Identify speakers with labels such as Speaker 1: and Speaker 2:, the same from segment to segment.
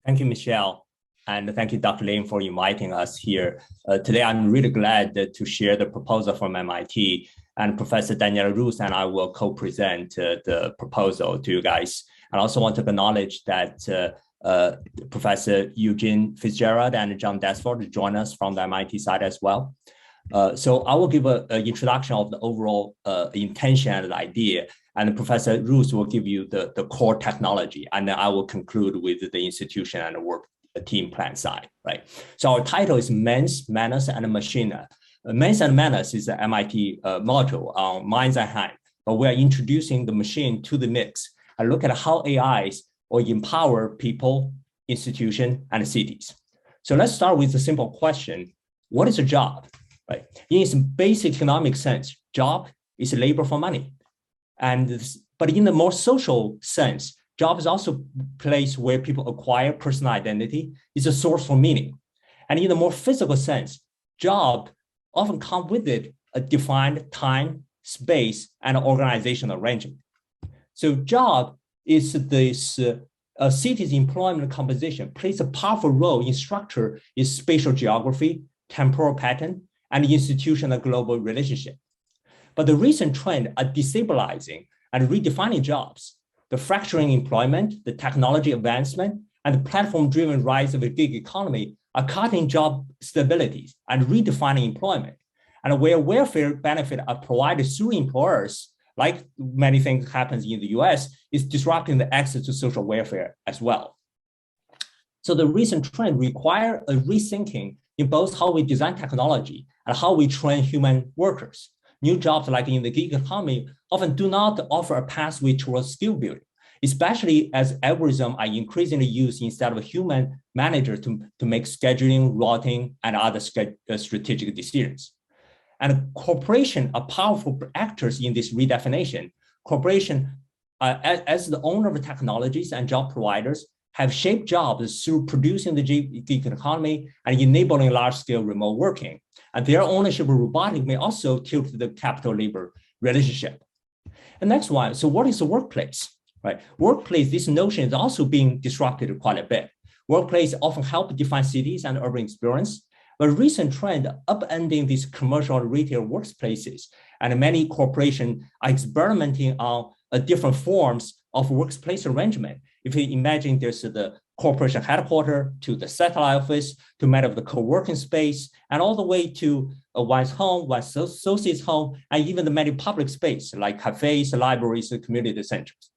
Speaker 1: Thank you, Michelle. And thank you, Dr. Lin, for inviting us here. Today, I'm really glad to share the proposal from MIT, and Professor Daniela Rus and I will co-present the proposal to you guys. I also want to acknowledge that Professor Eugene Fitzgerald and John Desford join us from the MIT side as well. So I will give an introduction of the overall intention and the idea, and Professor Rus will give you the core technology, and then I will conclude with the institution and the work team plan side, right? So our title is Manus Machina. Manus and Manus is the MIT module on minds and hands, but we are introducing the machine to the mix and look at how AIs will empower people, institution, and cities. So let's start with the simple question: what is a job? Right? In its basic economic sense, job is labor for money. But in the more social sense, job is also a place where people acquire personal identity. It's a source for meaning. And in the more physical sense, job often comes with it a defined time, space, and organizational arrangement. So job is this city's employment composition plays a powerful role in structure its spatial geography, temporal pattern, and institutional global relationship. But the recent trend are destabilizing and redefining jobs. The fracturing employment, the technology advancement, and the platform-driven rise of the gig economy are cutting job stability and redefining employment. And where welfare benefits are provided through employers, like many things happens in the US, is disrupting the access to social welfare as well. So the recent trend require a rethinking in both how we design technology and how we train human workers. New jobs like in the gig economy often do not offer a pathway towards skill building, especially as algorithms are increasingly used instead of a human manager to make scheduling, routing, and other strategic decisions. And corporations are powerful actors in this redefinition. Corporations, as the owner of technologies and job providers, have shaped jobs through producing the gig economy and enabling large-scale remote working. And their ownership of robotics may also tilt the capital-labor relationship. And next one, so what is the workplace? Right? Workplace, this notion is also being disrupted quite a bit. Workplace often help define cities and urban experience, but recent trend upending these commercial and retail workplaces, and many corporations are experimenting on different forms of workplace arrangement. If you imagine there's the corporation headquarters to the satellite office to many of the co-working space, and all the way to one's home, one's associate's home, and even the many public space like cafes, libraries, and community centers.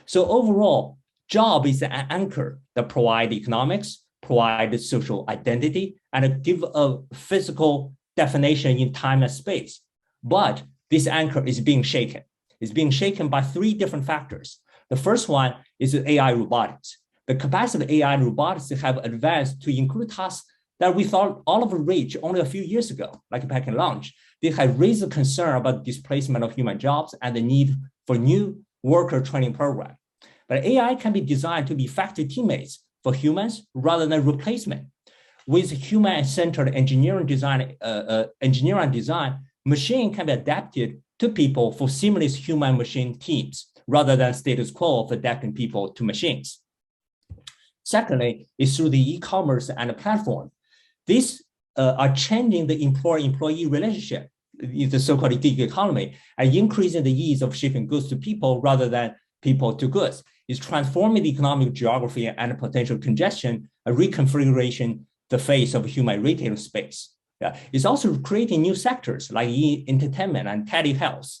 Speaker 1: So overall, job is an anchor that provides economics, provides social identity, and give a physical definition in time and space. But this anchor is being shaken. It's being shaken by three different factors. The first one is AI robotics. The capacity of AI and robotics have advanced to include tasks that we thought all of reach only a few years ago, like packing lunch. They have raised a concern about displacement of human jobs and the need for new worker training program. But AI can be designed to be effective teammates for humans rather than replacement. With human-centered engineering design, machine can be adapted to people for seamless human-machine teams rather than status quo of adapting people to machines. Secondly, is through the e-commerce and the platform. These are changing the employer-employee relationship, the so-called gig economy, and increasing the ease of shipping goods to people rather than people to goods. It's transforming the economic geography and potential congestion, a reconfiguration the face of human retail space. Yeah. It's also creating new sectors like entertainment and telehealth.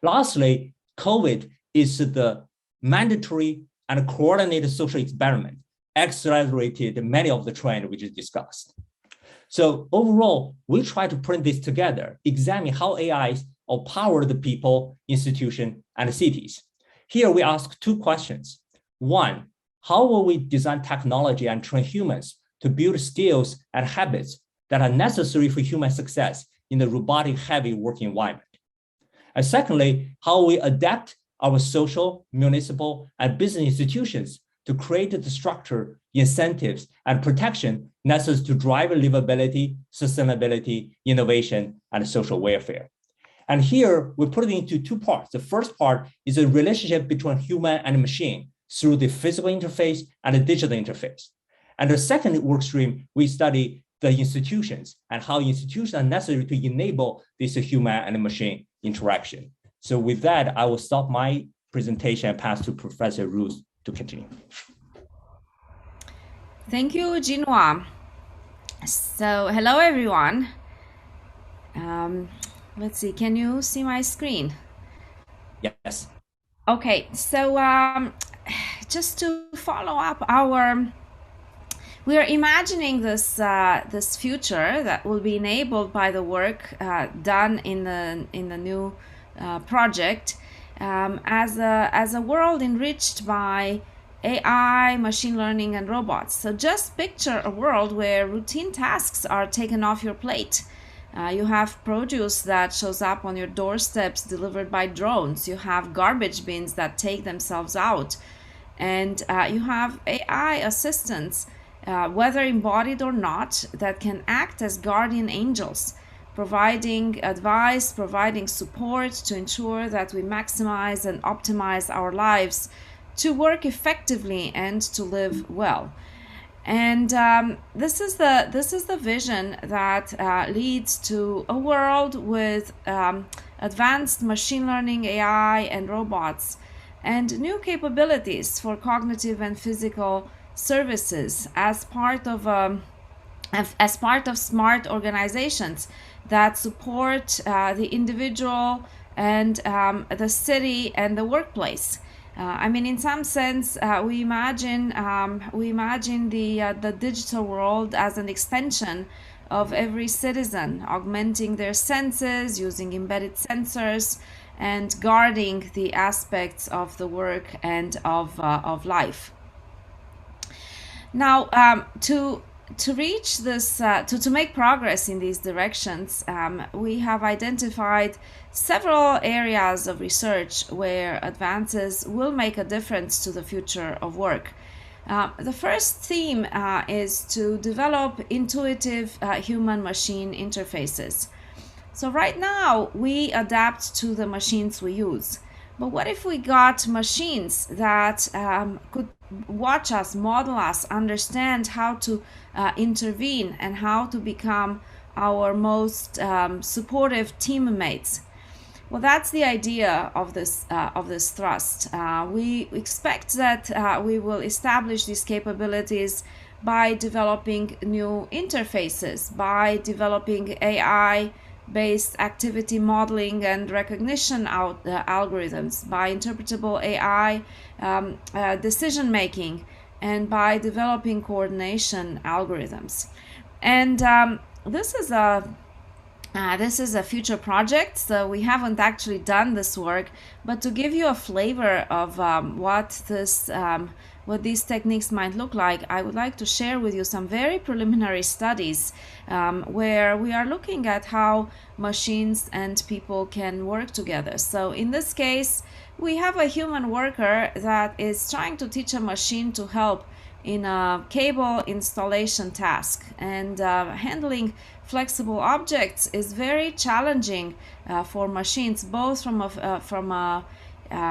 Speaker 1: Lastly, COVID is the mandatory and coordinated social experiment, accelerated many of the trends we just discussed. So overall, we try to bring this together, examine how AI will power the people, institution, and cities. Here we ask two questions. One, how will we design technology and train humans to build skills and habits that are necessary for human success in the robotic-heavy work environment? And secondly, how we adapt our social, municipal, and business institutions to create the structure, incentives, and protection necessary to drive livability, sustainability, innovation, and social welfare. And here we put it into two parts. The first part is a relationship between human and machine through the physical interface and the digital interface. And the second work stream, we study the institutions and how institutions are necessary to enable this human and machine interaction. So with that, I will stop my presentation and pass to Professor Rus to continue.
Speaker 2: Thank you, Jinhua. So hello, everyone. Let's see, can you see my screen?
Speaker 1: Yes.
Speaker 2: Okay, so just to follow up we are imagining this this future that will be enabled by the work done in the new project as a world enriched by AI, machine learning, and robots. So just picture a world where routine tasks are taken off your plate. You have produce that shows up on your doorsteps delivered by drones. You have garbage bins that take themselves out. And you have AI assistants, whether embodied or not, that can act as guardian angels, providing advice, providing support to ensure that we maximize and optimize our lives to work effectively and to live well. And this is the vision that leads to a world with advanced machine learning, AI, and robots, and new capabilities for cognitive and physical services as part of smart organizations that support the individual and the city and the workplace. I mean, in some sense, we imagine the digital world as an extension of every citizen, augmenting their senses, using embedded sensors, and guarding the aspects of the work and of life. Now, to reach this, to make progress in these directions, we have identified several areas of research where advances will make a difference to the future of work. The first theme is to develop intuitive human-machine interfaces. So right now, we adapt to the machines we use. But what if we got machines that could watch us, model us, understand how to intervene and how to become our most supportive teammates? Well, that's the idea of this thrust. We expect that we will establish these capabilities by developing new interfaces, by developing AI-based activity modeling and recognition algorithms, by interpretable AI decision making, and by developing coordination algorithms. And this is a future project, so we haven't actually done this work, but to give you a flavor of what these techniques might look like, I would like to share with you some very preliminary studies where we are looking at how machines and people can work together. So in this case, we have a human worker that is trying to teach a machine to help in a cable installation task, and handling flexible objects is very challenging for machines, both from a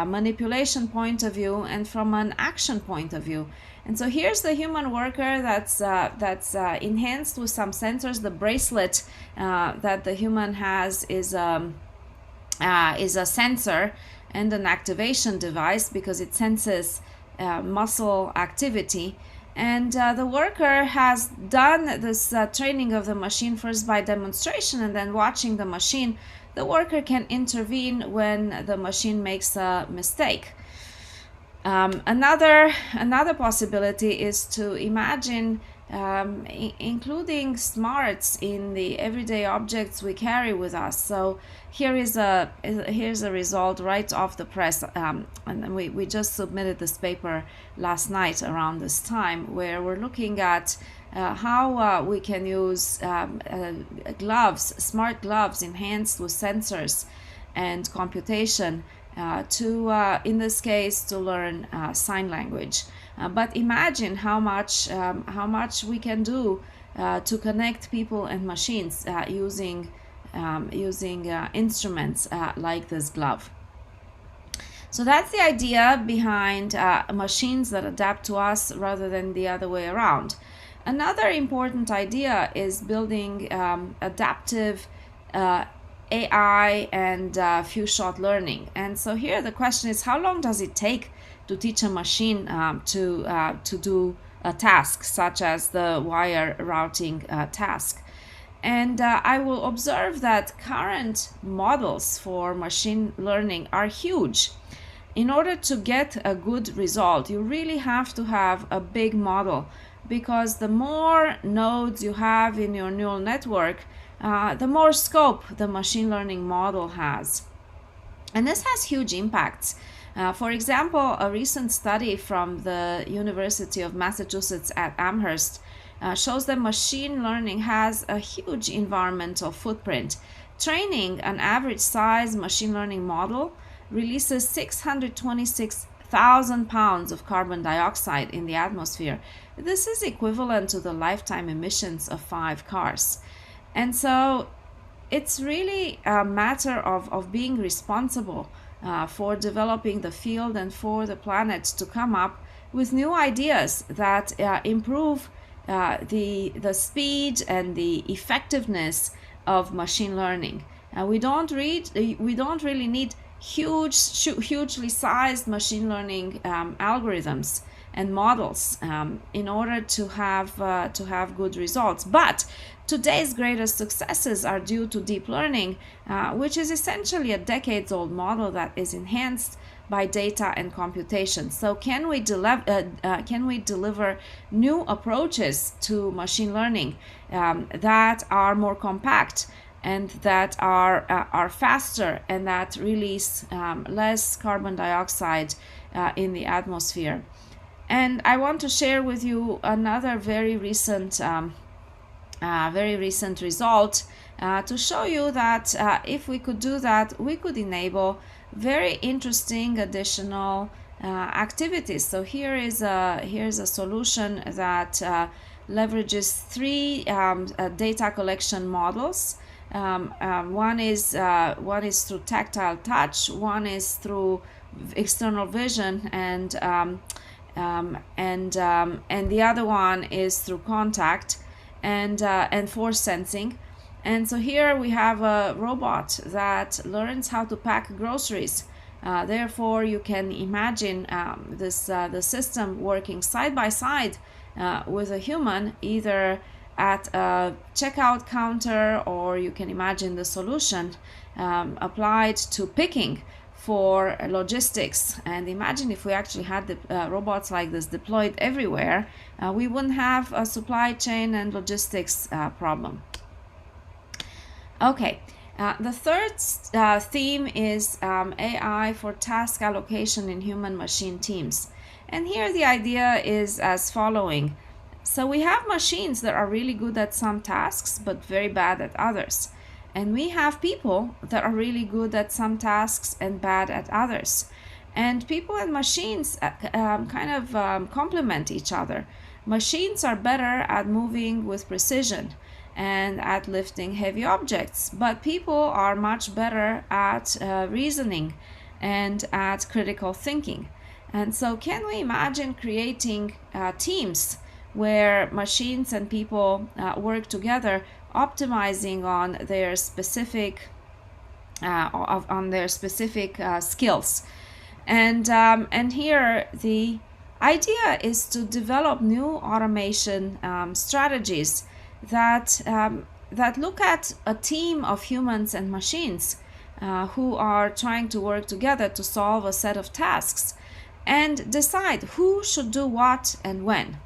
Speaker 2: manipulation point of view and from an action point of view. And so here's the human worker that's enhanced with some sensors. The bracelet that the human has is a sensor and an activation device because it senses muscle activity. And the worker has done this training of the machine first by demonstration, and then watching the machine, the worker can intervene when the machine makes a mistake. Another possibility is to imagine including smarts in the everyday objects we carry with us. So here's a result right off the press, and we just submitted this paper last night around this time, where we're looking at how we can use gloves, smart gloves enhanced with sensors and computation to, in this case, to learn sign language. But imagine how much we can do to connect people and machines using instruments like this glove. So that's the idea behind machines that adapt to us rather than the other way around. Another important idea is building adaptive AI and few-shot learning. And so here the question is, how long does it take to teach a machine to do a task such as the wire routing task? And I will observe that current models for machine learning are huge. In order to get a good result, you really have to have a big model, because the more nodes you have in your neural network, the more scope the machine learning model has. And this has huge impacts. For example, a recent study from the University of Massachusetts at Amherst shows that machine learning has a huge environmental footprint. Training an average size machine learning model releases 626,000 pounds of carbon dioxide in the atmosphere. This is equivalent to the lifetime emissions of 5 cars. And so it's really a matter of being responsible for developing the field and for the planet to come up with new ideas that improve the speed and the effectiveness of machine learning. We don't really need hugely sized machine learning algorithms and models in order to have good results. But today's greatest successes are due to deep learning, which is essentially a decades-old model that is enhanced by data and computation. So can we deliver new approaches to machine learning that are more compact and that are faster and that release less carbon dioxide in the atmosphere? And I want to share with you another very recent result to show you that if we could do that, we could enable very interesting additional activities. So here's a solution that leverages 3 data collection models. One is through tactile touch, one is through external vision, and the other one is through contact and force sensing. And so here we have a robot that learns how to pack groceries. Therefore, you can imagine the system working side by side with a human, either at a checkout counter, or you can imagine the solution applied to picking for logistics. And imagine if we actually had the robots like this deployed everywhere, we wouldn't have a supply chain and logistics problem. Okay, the third theme is AI for task allocation in human-machine teams. And here the idea is as following. So we have machines that are really good at some tasks but very bad at others. And we have people that are really good at some tasks and bad at others. And people and machines complement each other. Machines are better at moving with precision and at lifting heavy objects, but people are much better at reasoning and at critical thinking. And so can we imagine creating teams where machines and people work together, optimizing on their specific skills? And here the idea is to develop new automation strategies that look at a team of humans and machines who are trying to work together to solve a set of tasks and decide who should do what and when.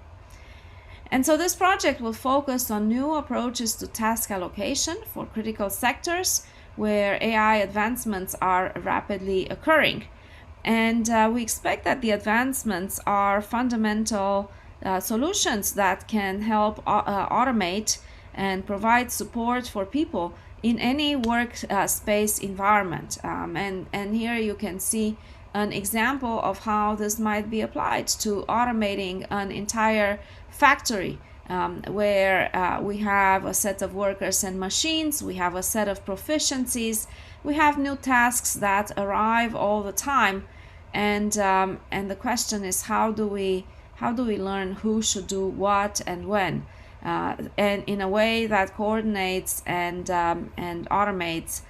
Speaker 2: And so this project will focus on new approaches to task allocation for critical sectors where AI advancements are rapidly occurring. And we expect that the advancements are fundamental solutions that can help automate and provide support for people in any workspace environment. And here you can see an example of how this might be applied to automating an entire factory where we have a set of workers and machines, we have a set of proficiencies, we have new tasks that arrive all the time. and the question is, how do we learn who should do what and when, and in a way that coordinates and automates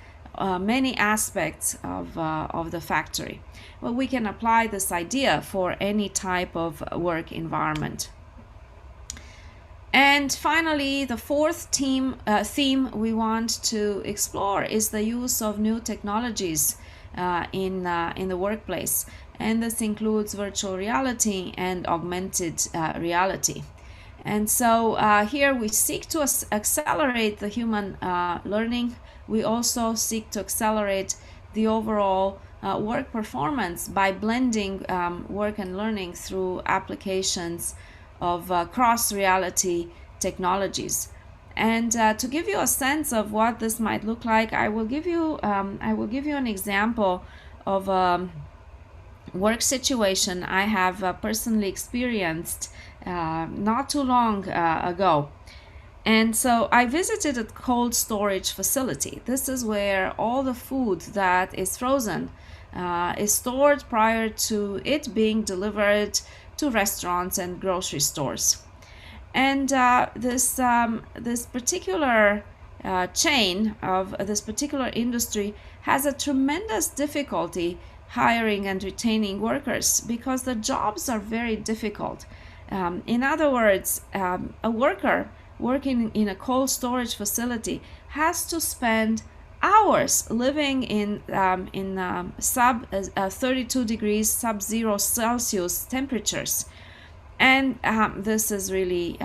Speaker 2: many aspects of the factory. Well, we can apply this idea for any type of work environment. And finally, the fourth theme we want to explore is the use of new technologies in the workplace. And this includes virtual reality and augmented reality. And so here we seek to accelerate the human learning. We also seek to accelerate the overall work performance by blending work and learning through applications of cross-reality technologies. And to give you a sense of what this might look like, I will give you an example of a work situation I have personally experienced not too long ago. And so I visited a cold storage facility. This is where all the food that is frozen is stored prior to it being delivered to restaurants and grocery stores. And this particular chain of this particular industry has a tremendous difficulty hiring and retaining workers because the jobs are very difficult. In other words, a worker working in a cold storage facility has to spend hours living in sub 32 degrees sub-zero Celsius temperatures. And this is really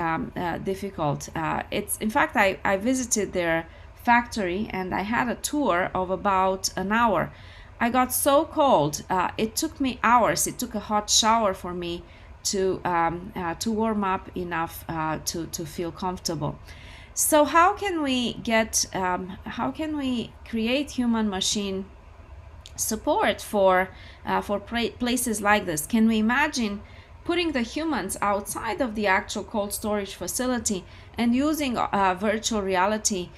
Speaker 2: difficult. In fact, I visited their factory and I had a tour of about an hour. I got so cold, it took me hours. It took a hot shower for me to warm up enough to feel comfortable. So how can we create human-machine support for places like this? Can we imagine putting the humans outside of the actual cold storage facility and using virtual reality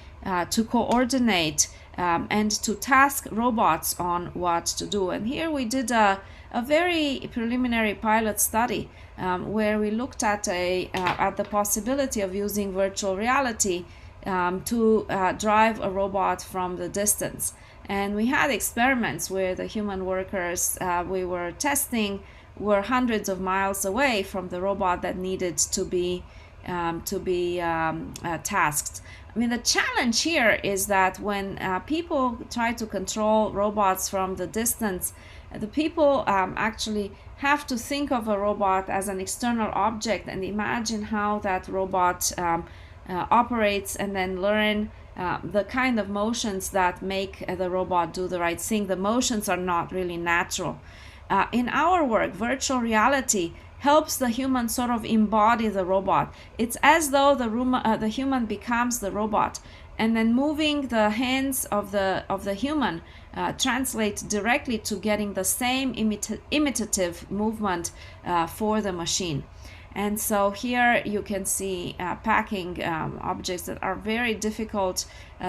Speaker 2: to coordinate and to task robots on what to do? And here we did a very preliminary pilot study where we looked at the possibility of using virtual reality to drive a robot from the distance. And we had experiments where the human workers we were testing were hundreds of miles away from the robot that needed to be tasked. I mean, the challenge here is that when people try to control robots from the distance, the people actually have to think of a robot as an external object and imagine how that robot operates and then learn the kind of motions that make the robot do the right thing. The motions are not really natural. In our work, virtual reality helps the human sort of embody the robot. It's as though the human becomes the robot, and then moving the hands of the human translates directly to getting the same imitative movement for the machine. And so here you can see packing objects that are very difficult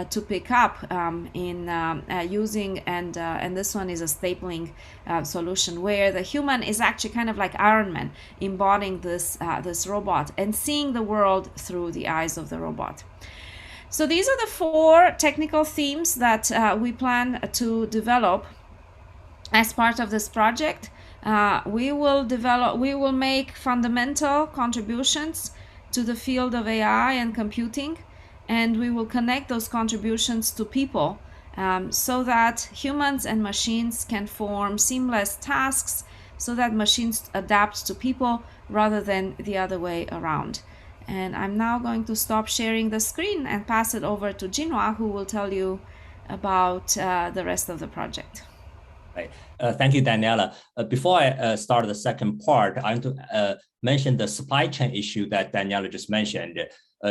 Speaker 2: to pick up in using, and this one is a stapling solution where the human is actually kind of like Iron Man, embodying this robot and seeing the world through the eyes of the robot. So these are the four technical themes that we plan to develop as part of this project. We will make fundamental contributions to the field of AI and computing, and we will connect those contributions to people so that humans and machines can form seamless tasks so that machines adapt to people rather than the other way around. And I'm now going to stop sharing the screen and pass it over to Jinhua, who will tell you about the rest of the project.
Speaker 1: Right. Thank you, Daniela. Before I start the second part, I want to mention the supply chain issue that Daniela just mentioned.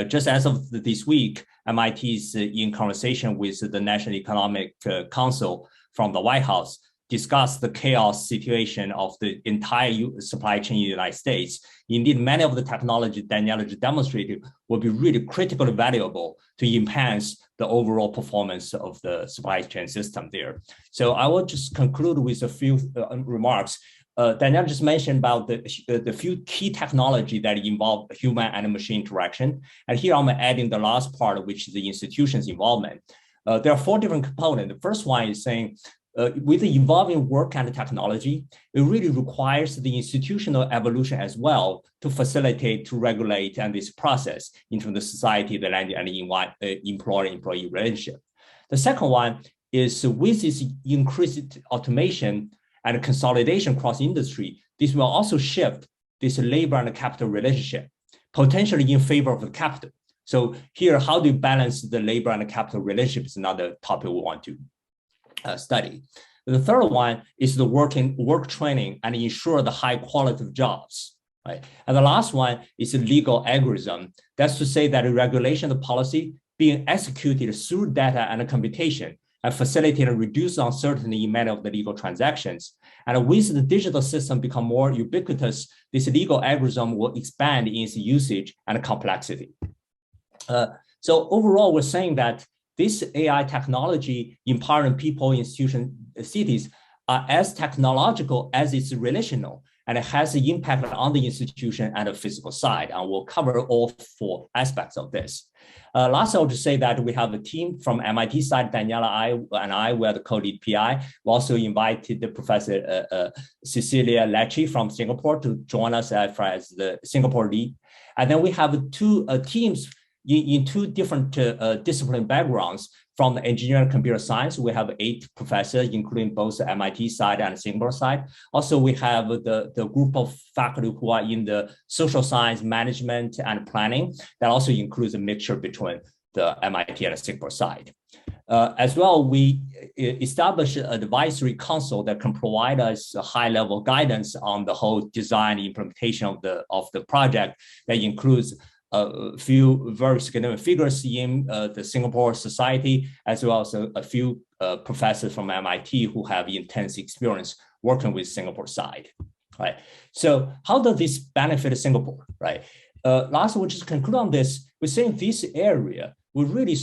Speaker 1: Just as of this week, MIT is in conversation with the National Economic Council from the White House discuss the chaos situation of the entire supply chain in the United States. Indeed, many of the technology Daniela just demonstrated will be really critically valuable to enhance the overall performance of the supply chain system there. So I will just conclude with a few remarks. Daniela just mentioned about the few key technology that involve human and machine interaction. And here I'm adding the last part, which is the institution's involvement. There are 4 different components. The first one is saying, with the evolving work and technology, it really requires the institutional evolution as well to facilitate, to regulate, and this process into the society, the land, and the employer-employee relationship. The second one is with this increased automation and consolidation across industry, this will also shift this labor and capital relationship, potentially in favor of the capital. So here, how do you balance the labor and capital relationship is another topic we want to study. The third one is the work training and ensure the high quality of jobs, right? And the last one is the legal algorithm. That's to say that a regulation of policy being executed through data and computation and facilitate and reduce uncertainty in many of the legal transactions. And with the digital system become more ubiquitous, this legal algorithm will expand in its usage and complexity. So overall, we're saying that this AI technology empowering people, institutions, cities are as technological as it's relational, and it has an impact on the institution and the physical side. And we'll cover all 4 aspects of this. Last, I'll just say that we have a team from MIT side, Daniela and I, we are the co-lead PI. We also invited the Professor Cecilia Lecce from Singapore to join us as the Singapore lead. And then we have 2 teams in 2 different discipline backgrounds. From the engineering and computer science, we have 8 professors, including both the MIT side and Singapore side. Also, we have the group of faculty who are in the social science, management, and planning. That also includes a mixture between the MIT and the Singapore side. As well, we established an advisory council that can provide us a high-level guidance on the whole design and implementation of the project. That includes a few very significant figures in the Singapore society, as well as a few professors from MIT who have intense experience working with Singapore side, right? So how does this benefit Singapore, right? Last, we'll just conclude on this. We're saying this area will really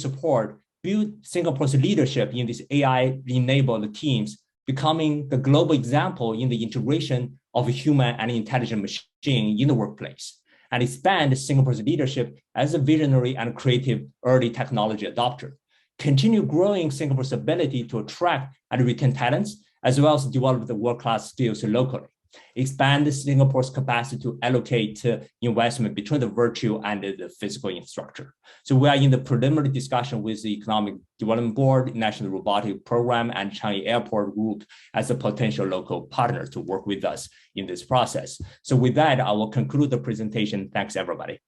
Speaker 1: build Singapore's leadership in these AI-enabled teams, becoming the global example in the integration of a human and intelligent machine in the workplace, and expand Singapore's leadership as a visionary and creative early technology adopter. Continue growing Singapore's ability to attract and retain talents, as well as develop the world-class skills locally. Expand Singapore's capacity to allocate investment between the virtual and the physical infrastructure. So we are in the preliminary discussion with the Economic Development Board, National Robotic Program, and Changi Airport Group as a potential local partner to work with us in this process. So with that, I will conclude the presentation. Thanks, everybody.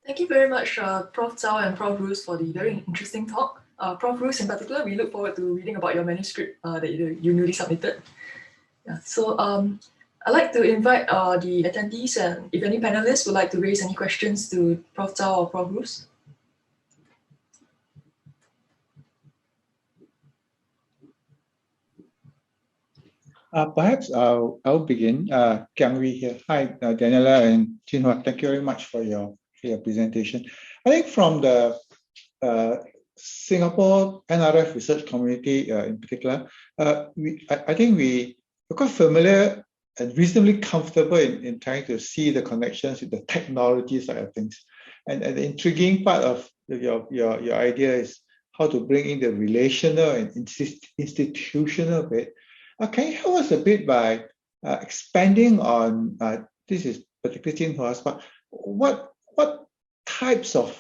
Speaker 3: Thank you very much, Prof Zhao and Prof Rus, for the very interesting talk. Prof Rus, in particular, we look forward to reading about your manuscript that you newly submitted. Yeah, so I'd like to invite the attendees, and if any panelists would like to raise any questions to Prof Zhao or Prof Rus.
Speaker 4: Perhaps I'll begin. Kiang Wee here. Hi, Daniela and Jinhua. Thank you very much for your presentation. I think from the Singapore NRF research community in particular, I think we're quite familiar and reasonably comfortable in trying to see the connections with the technology side of things. And the intriguing part of your idea is how to bring in the relational and institutional bit. Can you help us a bit by expanding on, this is particularly Jinhua's part, what types of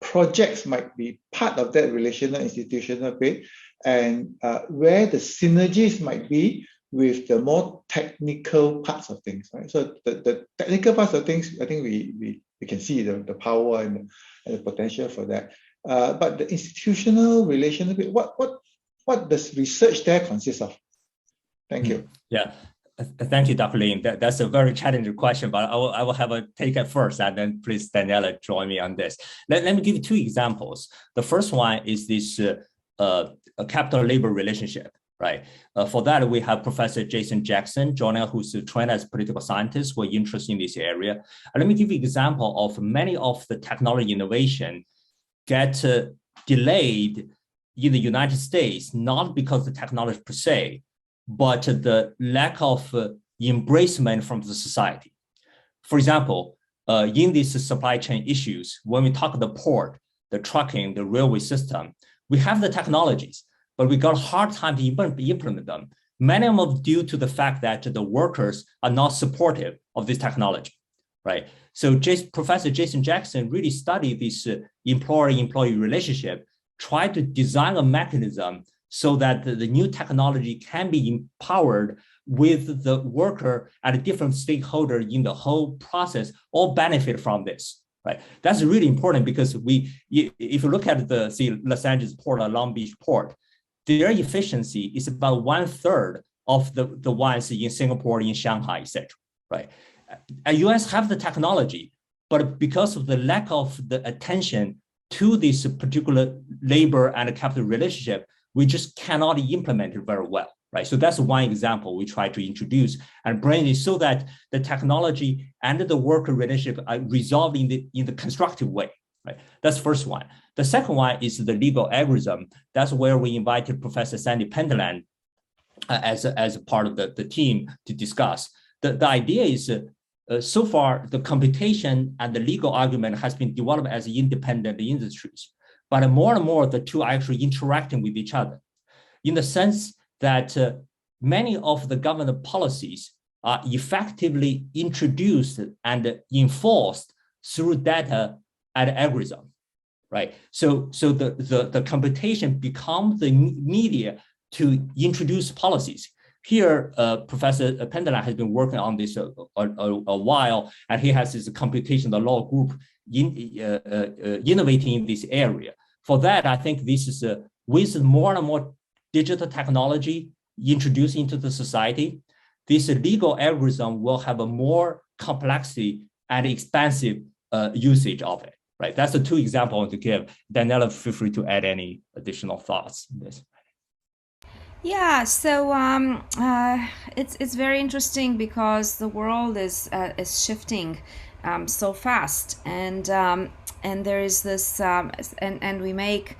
Speaker 4: projects might be part of that relational institutional bit, and where the synergies might be with the more technical parts of things, right? So the technical parts of things, I think we can see the power and the potential for that. But the institutional relational bit, what does research there consist of? Thank you.
Speaker 1: Yeah. Thank you, Dr. Lin. That's a very challenging question, but I will have a take it first, and then please, Daniela, join me on this. Let me give you two examples. The first one is this a capital labor relationship, right? For that, we have Professor Jason Jackson joining us, who's trained as a political scientist who are interested in this area. And let me give you an example of many of the technology innovation get delayed in the United States, not because of the technology per se, but the lack of embracement from the society. For example, in these supply chain issues, when we talk the port, the trucking, the railway system, we have the technologies, but we got a hard time to implement them. Many of them due to the fact that the workers are not supportive of this technology, right? So Professor Jason Jackson really studied this employer-employee relationship, tried to design a mechanism so that the new technology can be empowered with the worker and a different stakeholder in the whole process, all benefit from this, right? That's really important because if you look at the Los Angeles port or Long Beach port, their efficiency is about 1/3 of the ones in Singapore, in Shanghai, etc. Right? US have the technology, but because of the lack of the attention to this particular labor and capital relationship, we just cannot implement it very well, right? So that's one example we try to introduce and bring it so that the technology and the worker relationship are resolved in the constructive way, right? That's the first one. The second one is the legal algorithm. That's where we invited Professor Sandy Penderland as a part of the team to discuss. The idea is so far the computation and the legal argument has been developed as independent industries, but more and more the two are actually interacting with each other in the sense that many of the government policies are effectively introduced and enforced through data and algorithm, right? So the computation becomes the media to introduce policies. Here, Professor Penderland has been working on this a while, and he has his computational law group innovating in this area. For that, I think this is with more and more digital technology introduced into the society, this legal algorithm will have a more complexity and expansive usage of it, right? That's the two examples I want to give. Daniela, feel free to add any additional thoughts on this.
Speaker 2: Yeah, so it's very interesting because the world is shifting so fast, and there is this and we make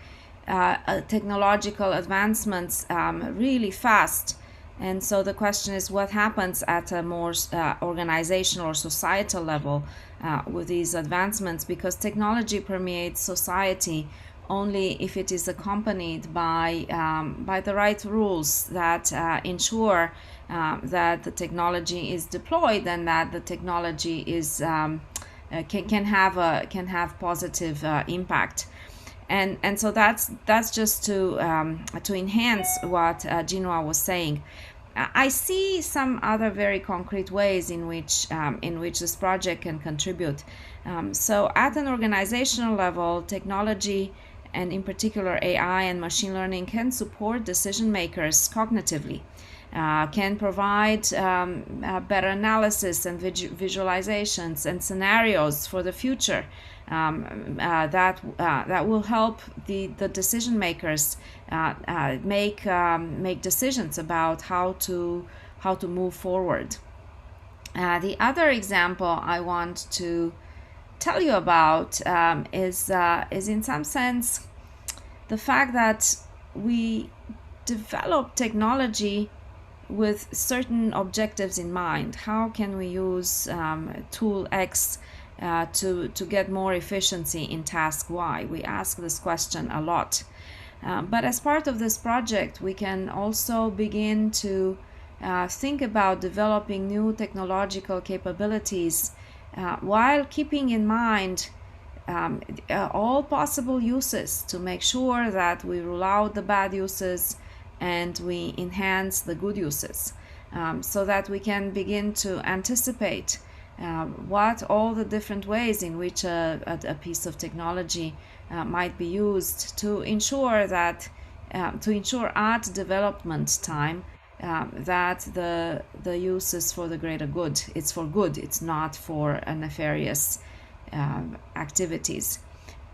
Speaker 2: technological advancements really fast, and so the question is what happens at a more organizational or societal level with these advancements, because technology permeates society only if it is accompanied by the right rules that ensure that the technology is deployed and that the technology is can have positive impact. And so that's just to enhance what Jinhua was saying. I see some other very concrete ways in which this project can contribute. So at an organizational level, technology, and in particular AI and machine learning, can support decision makers cognitively, can provide better analysis and visualizations and scenarios for the future that will help the decision makers make decisions about how to move forward. The other example I want to tell you about is in some sense the fact that we develop technology with certain objectives in mind. How can we use tool X to get more efficiency in task Y? We ask this question a lot. But as part of this project, we can also begin to think about developing new technological capabilities while keeping in mind all possible uses to make sure that we rule out the bad uses and we enhance the good uses, so that we can begin to anticipate what all the different ways in which a piece of technology might be used to ensure that to ensure at development time that the use is for the greater good. It's for good. It's not for nefarious activities.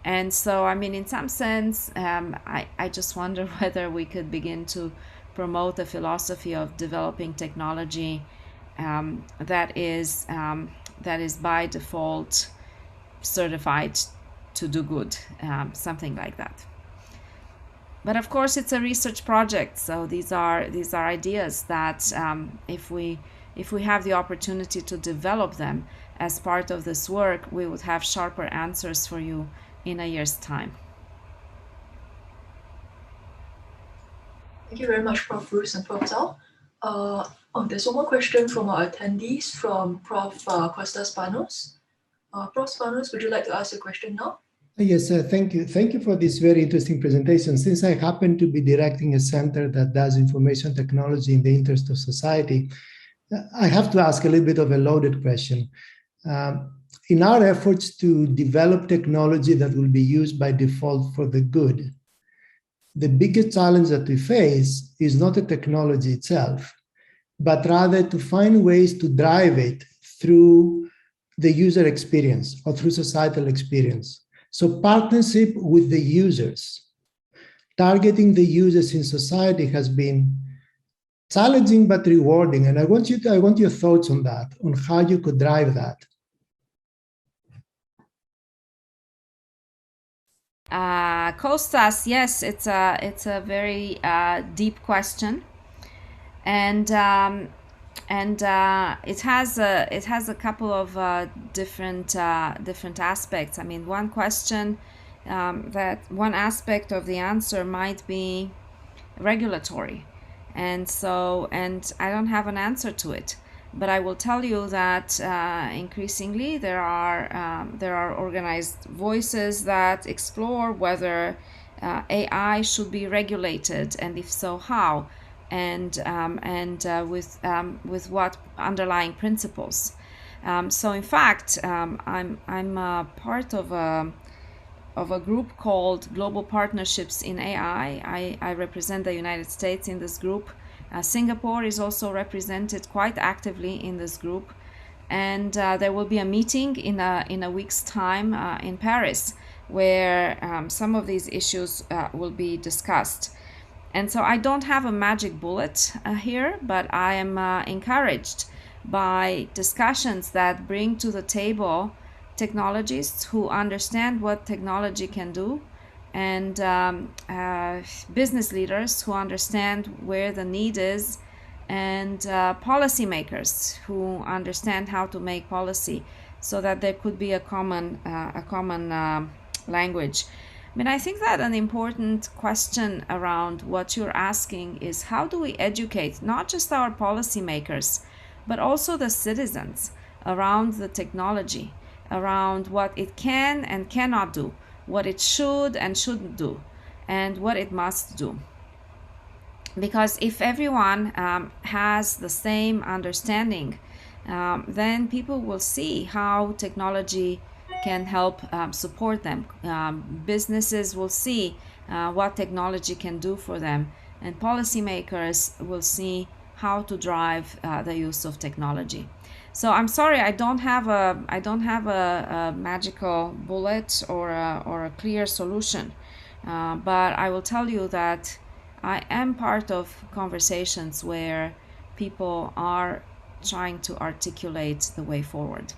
Speaker 2: And so, I mean, in some sense, I just wonder whether we could begin to promote a philosophy of developing technology that is by default certified to do good, something like that. But of course, it's a research project, so these are ideas that if we have the opportunity to develop them as part of this work, we would have sharper answers for you in a year's time.
Speaker 3: Thank you very much, Prof. Rus and Prof. Zhao. There's one more question from our attendees from Prof. Costas Manus. Prof. Manus, would you like to ask your question now?
Speaker 5: Yes, thank you. Thank you for this very interesting presentation. Since I happen to be directing a center that does information technology in the interest of society, I have to ask a little bit of a loaded question. In our efforts to develop technology that will be used by default for the good, the biggest challenge that we face is not the technology itself, but rather to find ways to drive it through the user experience or through societal experience. So partnership with the users, targeting the users in society has been challenging but rewarding. And I want your thoughts on that, on how you could drive that.
Speaker 2: Kostas, yes, it's a very deep question, and it has a couple of different aspects. I mean, one aspect of the answer might be regulatory, and I don't have an answer to it. But I will tell you that increasingly there are organized voices that explore whether AI should be regulated, and if so, how, and with what underlying principles. So in fact, I'm part of a group called Global Partnerships in AI. I represent the United States in this group. Singapore is also represented quite actively in this group, and there will be a meeting in a week's time in Paris where some of these issues will be discussed. And so I don't have a magic bullet here, but I am encouraged by discussions that bring to the table technologists who understand what technology can do, and business leaders who understand where the need is, and policymakers who understand how to make policy, so that there could be a common language. I mean, I think that an important question around what you're asking is, how do we educate not just our policymakers, but also the citizens around the technology, around what it can and cannot do, what it should and shouldn't do, and what it must do. Because if everyone has the same understanding, then people will see how technology can help support them. Businesses will see what technology can do for them, and policymakers will see how to drive the use of technology. So I'm sorry, I don't have a magical bullet or a clear solution, but I will tell you that I am part of conversations where people are trying to articulate the way forward.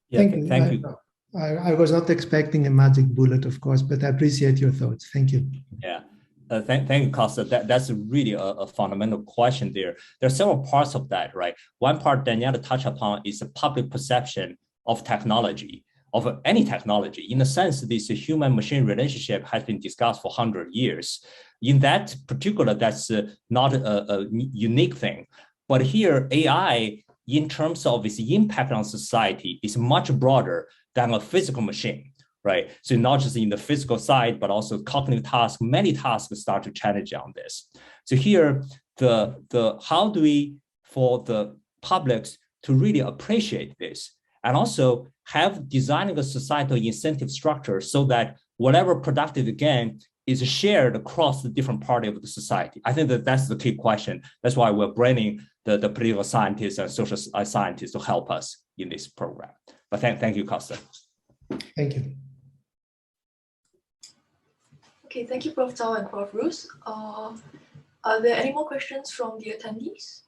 Speaker 5: Yeah, thank you. I was not expecting a magic bullet, of course, but I appreciate your thoughts. Thank you.
Speaker 1: Yeah. Thank you, Costa. That's really a fundamental question there. There are several parts of that, right? One part Daniela touched upon is the public perception of technology, of any technology. In a sense, this human-machine relationship has been discussed for 100 years. In that particular, that's not a unique thing. But here, AI, in terms of its impact on society, is much broader than a physical machine. Right. So not just in the physical side, but also cognitive tasks, many tasks start to challenge on this. So here, how do we, for the publics to really appreciate this, and also have designing a societal incentive structure so that whatever productive gain is shared across the different parts of the society? I think that's the key question. That's why we're bringing the political scientists and social scientists to help us in this program. But thank you, Costa.
Speaker 5: Thank you.
Speaker 3: Okay, thank you, Prof Zhao and Prof Rus. Are there any more questions from the attendees?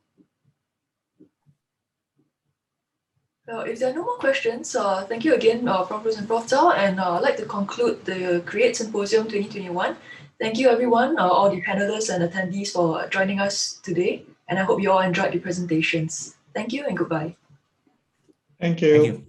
Speaker 3: If there are no more questions, thank you again, Prof Rus and Prof Zhao, and I'd like to conclude the Create Symposium 2021. Thank you, everyone, all the panelists and attendees for joining us today, and I hope you all enjoyed the presentations. Thank you and goodbye.
Speaker 4: Thank you.
Speaker 1: Thank you.